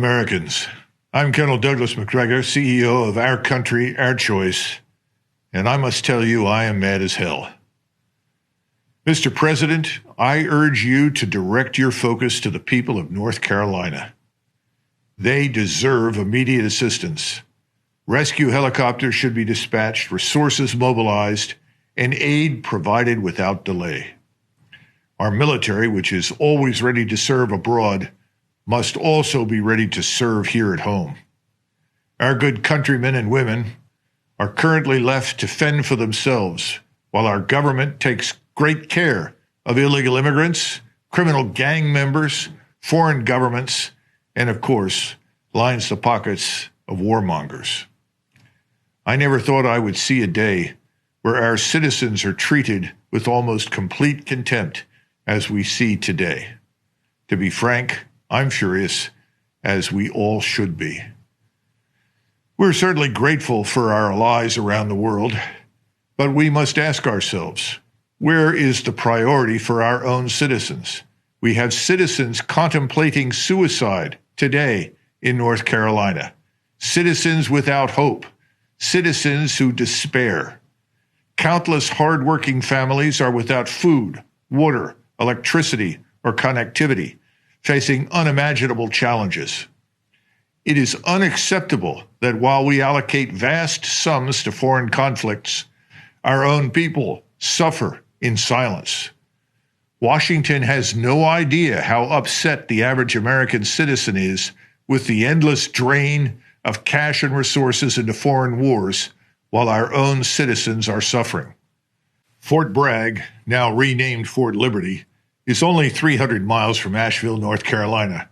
Americans, I'm Colonel Douglas Macgregor, CEO of Our Country, Our Choice, and I must tell you I am mad as hell. Mr. President, I urge you to direct your focus to the people of North Carolina. They deserve immediate assistance. Rescue helicopters should be dispatched, resources mobilized, and aid provided without delay. Our military, which is always ready to serve abroad, must also be ready to serve here at home. Our good countrymen and women are currently left to fend for themselves, while our government takes great care of illegal immigrants, criminal gang members, foreign governments, and of course, lines the pockets of warmongers. I never thought I would see a day where our citizens are treated with almost complete contempt as we see today. To be frank, I'm furious, as we all should be. We're certainly grateful for our allies around the world, but we must ask ourselves, where is the priority for our own citizens? We have citizens contemplating suicide today in North Carolina, citizens without hope, citizens who despair. Countless hardworking families are without food, water, electricity, or connectivity, facing unimaginable challenges. It is unacceptable that while we allocate vast sums to foreign conflicts, our own people suffer in silence. Washington has no idea how upset the average American citizen is with the endless drain of cash and resources into foreign wars while our own citizens are suffering. Fort Bragg, now renamed Fort Liberty, is only 300 miles from Asheville, North Carolina,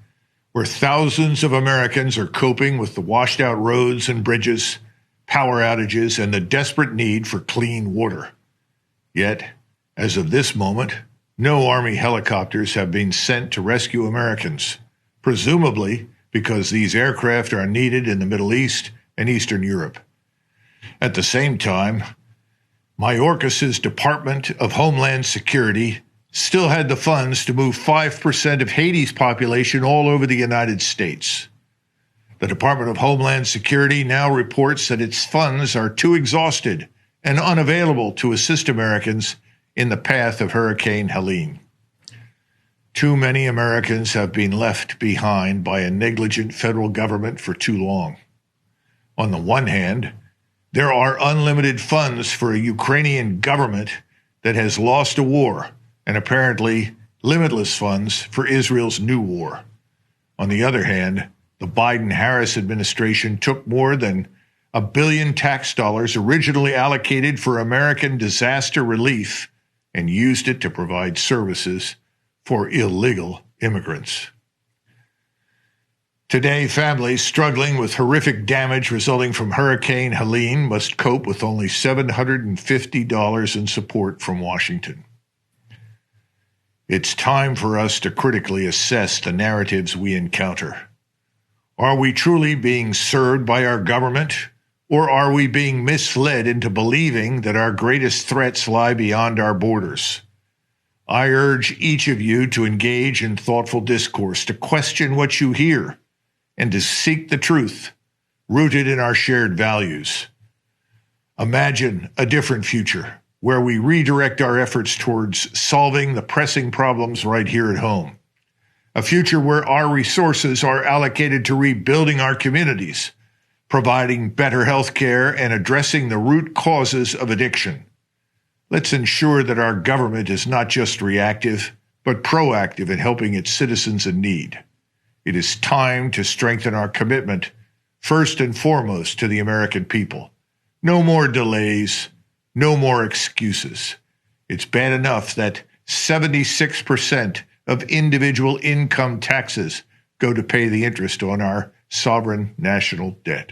where thousands of Americans are coping with the washed-out roads and bridges, power outages, and the desperate need for clean water. Yet, as of this moment, no Army helicopters have been sent to rescue Americans, presumably because these aircraft are needed in the Middle East and Eastern Europe. At the same time, Mayorkas's Department of Homeland Security still had the funds to move 5% of Haiti's population all over the United States. The Department of Homeland Security now reports that its funds are too exhausted and unavailable to assist Americans in the path of Hurricane Helene. Too many Americans have been left behind by a negligent federal government for too long. On the one hand, there are unlimited funds for a Ukrainian government that has lost a war, and apparently limitless funds for Israel's new war. On the other hand, the Biden-Harris administration took more than $1 billion tax dollars originally allocated for American disaster relief and used it to provide services for illegal immigrants. Today, families struggling with horrific damage resulting from Hurricane Helene must cope with only $750 in support from Washington. It's time for us to critically assess the narratives we encounter. Are we truly being served by our government, or are we being misled into believing that our greatest threats lie beyond our borders? I urge each of you to engage in thoughtful discourse, to question what you hear, and to seek the truth rooted in our shared values. Imagine a different future, where we redirect our efforts towards solving the pressing problems right here at home. A future where our resources are allocated to rebuilding our communities, providing better health care, and addressing the root causes of addiction. Let's ensure that our government is not just reactive, but proactive in helping its citizens in need. It is time to strengthen our commitment, first and foremost, to the American people. No more delays, no more excuses. It's bad enough that 76% of individual income taxes go to pay the interest on our sovereign national debt.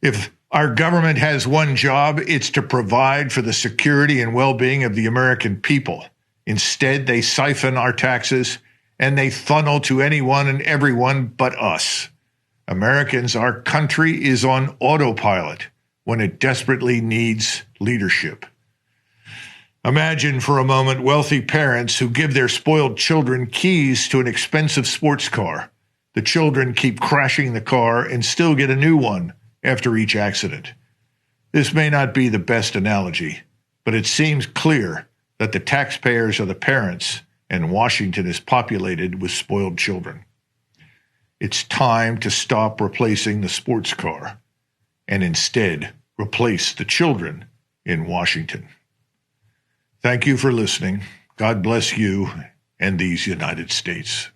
If our government has one job, it's to provide for the security and well-being of the American people. Instead, they siphon our taxes and they funnel to anyone and everyone but us. Americans, our country is on autopilot when it desperately needs leadership. Imagine for a moment wealthy parents who give their spoiled children keys to an expensive sports car. The children keep crashing the car and still get a new one after each accident. This may not be the best analogy, but it seems clear that the taxpayers are the parents and Washington is populated with spoiled children. It's time to stop replacing the sports car and instead replace the children in Washington. Thank you for listening. God bless you and these United States.